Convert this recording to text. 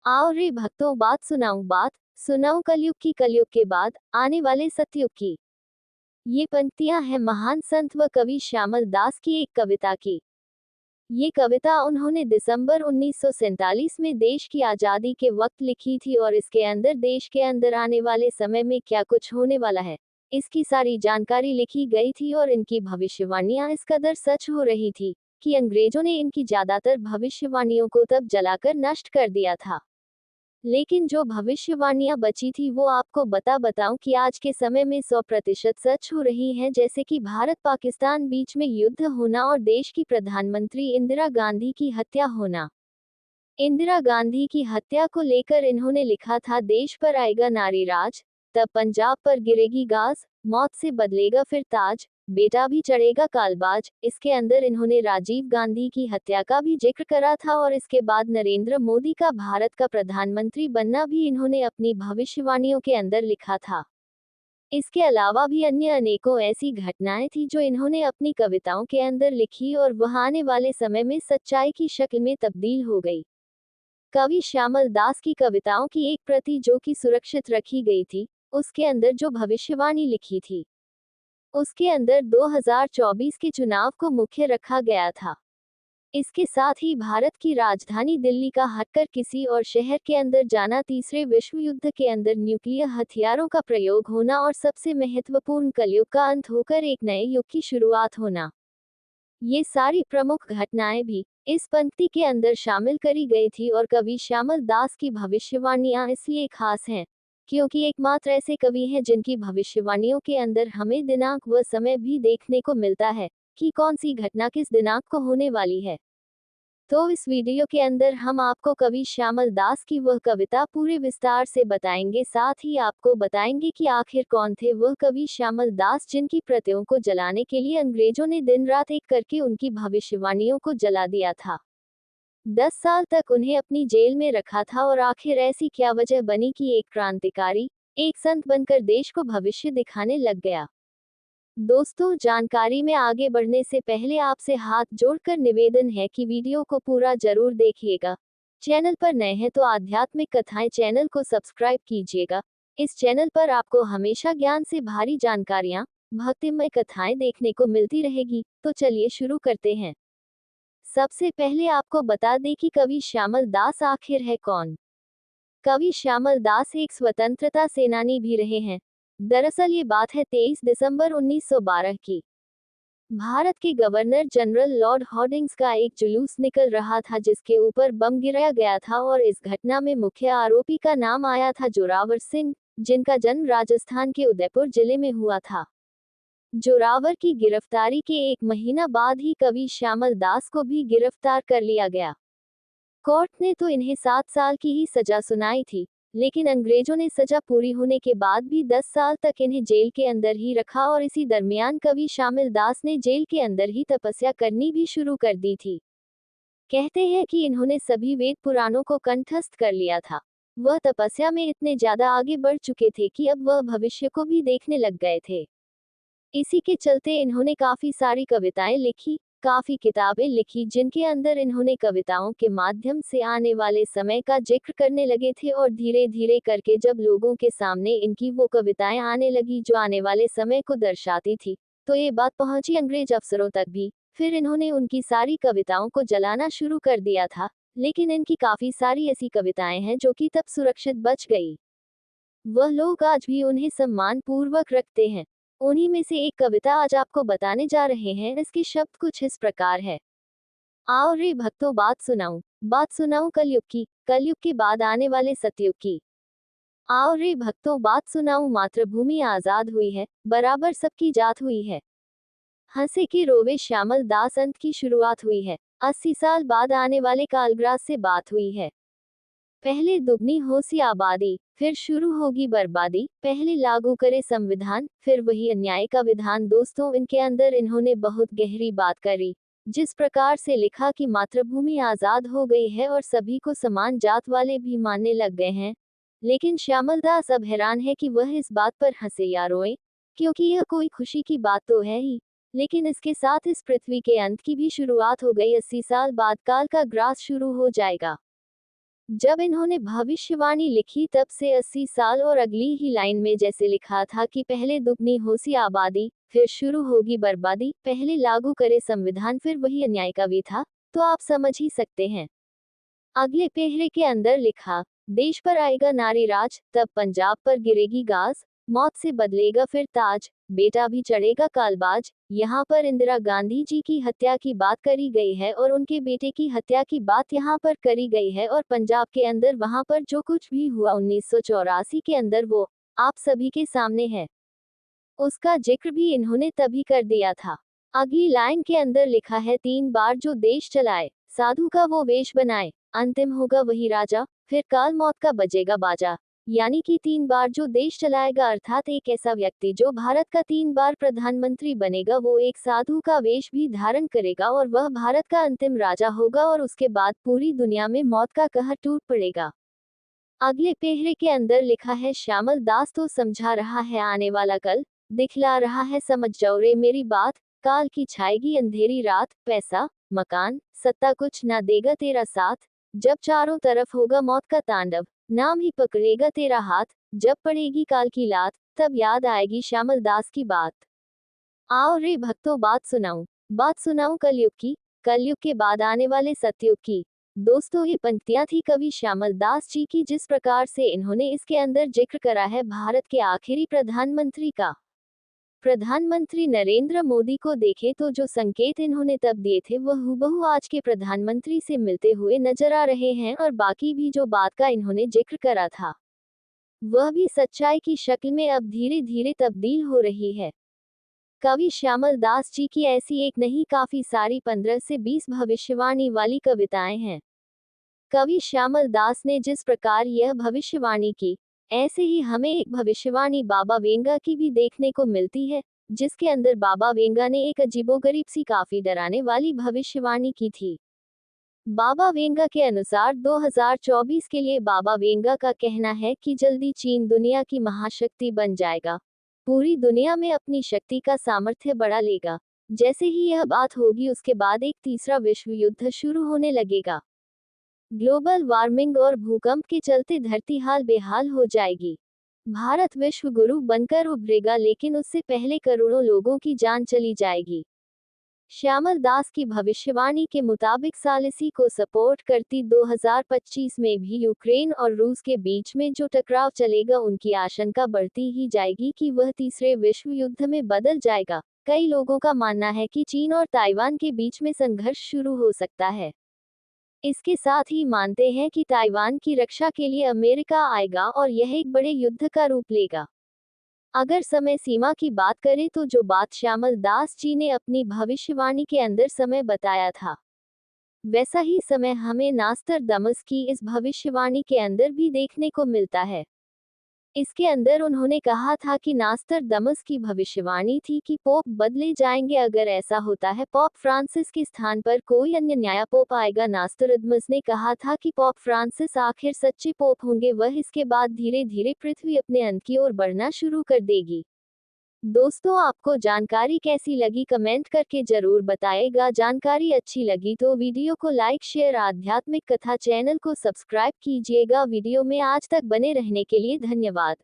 आओ रे भक्तों बात सुनाऊं बात, सुनाऊं कलयुग की, कलयुग के बाद आने वाले सतयुग की। ये पंक्तियां हैं महान संत व कवि श्यामल दास की एक कविता की। ये कविता उन्होंने दिसंबर 1947 में देश की आजादी के वक्त लिखी थी और इसके अंदर देश के अंदर आने वाले समय में क्या कुछ होने वाला है, इसकी सारी जानकारी लिखी गई थी और इनकी भविष्यवाणियां इस कदर सच हो रही थी कि अंग्रेजों ने इनकी ज्यादातर भविष्यवाणियों को तब जलाकर नष्ट कर दिया था। लेकिन जो भविष्यवाणियां बची थी वो आपको बताऊं कि आज के समय में 100% सच हो रही हैं, जैसे कि भारत पाकिस्तान बीच में युद्ध होना और देश की प्रधानमंत्री इंदिरा गांधी की हत्या होना। इंदिरा गांधी की हत्या को लेकर इन्होंने लिखा था, देश पर आएगा नारी राज, तब पंजाब पर गिरेगी गाज, मौत से बदलेगा फिर ताज, बेटा भी चढ़ेगा कालबाज। इसके अंदर इन्होंने राजीव गांधी की हत्या का भी जिक्र करा था और इसके बाद नरेंद्र मोदी का भारत का प्रधानमंत्री बनना भी इन्होंने अपनी भविष्यवाणियों के अंदर लिखा था। इसके अलावा भी अन्य अनेकों ऐसी घटनाएं थी जो इन्होंने अपनी कविताओं के अंदर लिखी और वह आने वाले समय में सच्चाई की शक्ल में तब्दील हो गई। कवि श्यामल दास की कविताओं की एक प्रति जो कि सुरक्षित रखी गई थी, उसके अंदर जो भविष्यवाणी लिखी थी, उसके अंदर 2024 के चुनाव को मुख्य रखा गया था। इसके साथ ही भारत की राजधानी दिल्ली का हटकर किसी और शहर के अंदर जाना, तीसरे विश्व युद्ध के अंदर न्यूक्लियर हथियारों का प्रयोग होना और सबसे महत्वपूर्ण कलयुग का अंत होकर एक नए युग की शुरुआत होना। ये सारी प्रमुख घटनाएं भी इस पंक्ति के अंदर शामिल करी गई थी और कवि श्यामल दास की भविष्यवाणियां इसलिए खास हैं क्योंकि एकमात्र ऐसे कवि हैं जिनकी भविष्यवाणियों के अंदर हमें दिनांक व समय भी देखने को मिलता है कि कौन सी घटना किस दिनांक को होने वाली है। तो इस वीडियो के अंदर हम आपको कवि श्यामल दास की वह कविता पूरे विस्तार से बताएंगे, साथ ही आपको बताएंगे कि आखिर कौन थे वह कवि श्यामल दास जिनकी प्रतियों को जलाने के लिए अंग्रेजों ने दिन रात एक करके उनकी भविष्यवाणियों को जला दिया था। 10 साल तक उन्हें अपनी जेल में रखा था और आखिर ऐसी क्या वजह बनी कि एक क्रांतिकारी, एक संत बनकर देश को भविष्य दिखाने लग गया। दोस्तों, जानकारी में आगे बढ़ने से पहले आपसे हाथ जोड़कर निवेदन है कि वीडियो को पूरा जरूर देखिएगा। चैनल पर नए हैं तो आध्यात्मिक कथाएं चैनल को सब्सक्राइब कीजिएगा। इस चैनल पर आपको हमेशा ज्ञान से भारी जानकारियां, भक्तिमय कथाएं देखने को मिलती रहेगी। तो चलिए शुरू करते हैं। सबसे पहले आपको बता दें कि कवि श्यामल दास आखिर है कौन। कवि श्यामल दास एक स्वतंत्रता सेनानी भी रहे हैं। दरअसल ये बात है 23 दिसंबर 1912 की। भारत के गवर्नर जनरल लॉर्ड हॉर्डिंग्स का एक जुलूस निकल रहा था जिसके ऊपर बम गिराया गया था और इस घटना में मुख्य आरोपी का नाम आया था जोरावर सिंह, जिनका जन्म राजस्थान के उदयपुर जिले में हुआ था। जोरावर की गिरफ्तारी के एक महीना बाद ही कवि श्यामल दास को भी गिरफ्तार कर लिया गया। कोर्ट ने तो इन्हें 7 साल की ही सजा सुनाई थी, लेकिन अंग्रेजों ने सजा पूरी होने के बाद भी 10 साल तक इन्हें जेल के अंदर ही रखा और इसी दरमियान कवि श्यामल दास ने जेल के अंदर ही तपस्या करनी भी शुरू कर दी थी। कहते हैं कि इन्होंने सभी वेद पुराणों को कंठस्थ कर लिया था। वह तपस्या में इतने ज्यादा आगे बढ़ चुके थे कि अब वह भविष्य को भी देखने लग गए थे। इसी के चलते इन्होंने काफी सारी कविताएं लिखी, काफी किताबें लिखी, जिनके अंदर इन्होंने कविताओं के माध्यम से आने वाले समय का जिक्र करने लगे थे और धीरे धीरे करके जब लोगों के सामने इनकी वो कविताएं आने लगी जो आने वाले समय को दर्शाती थी, तो ये बात पहुंची अंग्रेज अफसरों तक भी। फिर इन्होंने उनकी सारी कविताओं को जलाना शुरू कर दिया था, लेकिन इनकी काफी सारी ऐसी कविताएं हैं जो कि तब सुरक्षित बच गई। वह लोग आज भी उन्हें सम्मान पूर्वक रखते हैं। उन्हीं में से एक कविता आज आपको बताने जा रहे हैं। इसके शब्द कुछ इस प्रकार है। आओ रे भक्तों बात सुनाऊं कलयुग की, कलयुग के बाद आने वाले सतयुग की। आओ रे भक्तों बात सुनाऊं, मातृभूमि आजाद हुई है, बराबर सबकी जात हुई है। हंसे के रोवे श्यामल दास अंत की शुरुआत हुई है, 80 साल बाद आने वाले कालग्रास से बात हुई है। पहले दुगनी हो सी आबादी, फिर शुरू होगी बर्बादी, पहले लागू करे संविधान, फिर वही अन्याय का विधान। दोस्तों, इनके अंदर इन्होंने बहुत गहरी बात करी। जिस प्रकार से लिखा कि मातृभूमि आजाद हो गई है और सभी को समान जात वाले भी मानने लग गए हैं। लेकिन श्यामल दास अब हैरान है कि वह इस बात पर हंसे या रोए, क्योंकि यह कोई खुशी की बात तो है ही, लेकिन इसके साथ इस पृथ्वी के अंत की भी शुरुआत हो गई। 80 साल बाद काल का ग्रास शुरू हो जाएगा। जब इन्होंने भविष्यवाणी लिखी तब से 80 साल और अगली ही लाइन में जैसे लिखा था कि पहले दुगनी होसी आबादी, फिर शुरू होगी बर्बादी, पहले लागू करे संविधान फिर वही अन्याय का वे था, तो आप समझ ही सकते हैं। अगले पेहरे के अंदर लिखा, देश पर आएगा नारी राज, तब पंजाब पर गिरेगी गाज, मौत से बदलेगा फिर ताज, बेटा भी चढ़ेगा कालबाज। यहाँ पर इंदिरा गांधी जी की हत्या की बात करी गई है और उनके बेटे की हत्या की बात यहाँ पर करी गई है, और पंजाब के अंदर वहाँ पर जो कुछ भी हुआ 1984 के अंदर वो आप सभी के सामने है। उसका जिक्र भी इन्होंने तभी कर दिया था। अगली लाइन के अंदर लिखा है, 3 बार जो देश चलाए, साधु का वो वेश बनाए, अंतिम होगा वही राजा, फिर काल मौत का बजेगा बाजा। यानी कि 3 बार जो देश चलाएगा अर्थात एक ऐसा व्यक्ति जो भारत का 3 बार प्रधानमंत्री बनेगा, वो एक साधु का वेश भी धारण करेगा और वह भारत का अंतिम राजा होगा, और उसके बाद पूरी दुनिया में मौत का कहर टूट पड़ेगा। अगले पेहरे के अंदर लिखा है, श्यामल दास तो समझा रहा है आने वाला कल, दिखला रहा है समझ जाओ रे मेरी बात, काल की छाएगी अंधेरी रात, पैसा मकान सत्ता कुछ ना देगा तेरा साथ, जब चारों तरफ होगा मौत का तांडव, नाम ही पकड़ेगा तेरा हाथ, जब पड़ेगी काल की लात, तब याद आएगी श्यामल दास की बात। आओ रे भक्तों बात सुनाऊं कलयुग के बाद आने वाले सतयुग की। दोस्तों, ये पंक्तियां थी कवि श्यामल दास जी की, जिस प्रकार से इन्होंने इसके अंदर जिक्र करा है भारत के आखिरी प्रधानमंत्री का। प्रधानमंत्री नरेंद्र मोदी को देखें तो जो संकेत इन्होंने तब दिए थे वह हूबहू आज के प्रधानमंत्री से मिलते हुए नजर आ रहे हैं, और बाकी भी जो बात का इन्होंने जिक्र करा था वह भी सच्चाई की शक्ल में अब धीरे धीरे तब्दील हो रही है। कवि श्यामल दास जी की ऐसी एक नहीं काफी सारी 15 से 20 भविष्यवाणी वाली कविताएं हैं। कवि श्यामल दास ने जिस प्रकार यह भविष्यवाणी की, ऐसे ही हमें एक भविष्यवाणी बाबा वेंगा की भी देखने को मिलती है, जिसके अंदर बाबा वेंगा ने एक अजीबोगरीब सी काफी डराने वाली भविष्यवाणी की थी। बाबा वेंगा के अनुसार 2024 के लिए बाबा वेंगा का कहना है कि जल्दी चीन दुनिया की महाशक्ति बन जाएगा, पूरी दुनिया में अपनी शक्ति का सामर्थ्य बढ़ा लेगा। जैसे ही यह बात होगी उसके बाद एक तीसरा विश्व युद्ध शुरू होने लगेगा। ग्लोबल वार्मिंग और भूकंप के चलते धरती हाल बेहाल हो जाएगी। भारत विश्व गुरु बनकर उभरेगा, लेकिन उससे पहले करोड़ों लोगों की जान चली जाएगी। श्यामल दास की भविष्यवाणी के मुताबिक साल इसी को सपोर्ट करती 2025 में भी यूक्रेन और रूस के बीच में जो टकराव चलेगा, उनकी आशंका बढ़ती ही जाएगी कि वह तीसरे विश्व युद्ध में बदल जाएगा। कई लोगों का मानना है कि चीन और ताइवान के बीच में संघर्ष शुरू हो सकता है। इसके साथ ही मानते हैं कि ताइवान की रक्षा के लिए अमेरिका आएगा और यह एक बड़े युद्ध का रूप लेगा। अगर समय सीमा की बात करें तो जो बात श्यामल दास जी ने अपनी भविष्यवाणी के अंदर समय बताया था, वैसा ही समय हमें नास्ट्राडामस की इस भविष्यवाणी के अंदर भी देखने को मिलता है। इसके अंदर उन्होंने कहा था कि नास्ट्राडामस की भविष्यवाणी थी कि पोप बदले जाएंगे, अगर ऐसा होता है पोप फ्रांसिस के स्थान पर कोई अन्य नया पोप आएगा। नास्ट्राडामस ने कहा था कि पोप फ्रांसिस आखिर सच्चे पोप होंगे, वह इसके बाद धीरे धीरे पृथ्वी अपने अंत की ओर बढ़ना शुरू कर देगी। दोस्तों, आपको जानकारी कैसी लगी कमेंट करके जरूर बताएगा। जानकारी अच्छी लगी तो वीडियो को लाइक शेयर आध्यात्मिक कथा चैनल को सब्सक्राइब कीजिएगा। वीडियो में आज तक बने रहने के लिए धन्यवाद।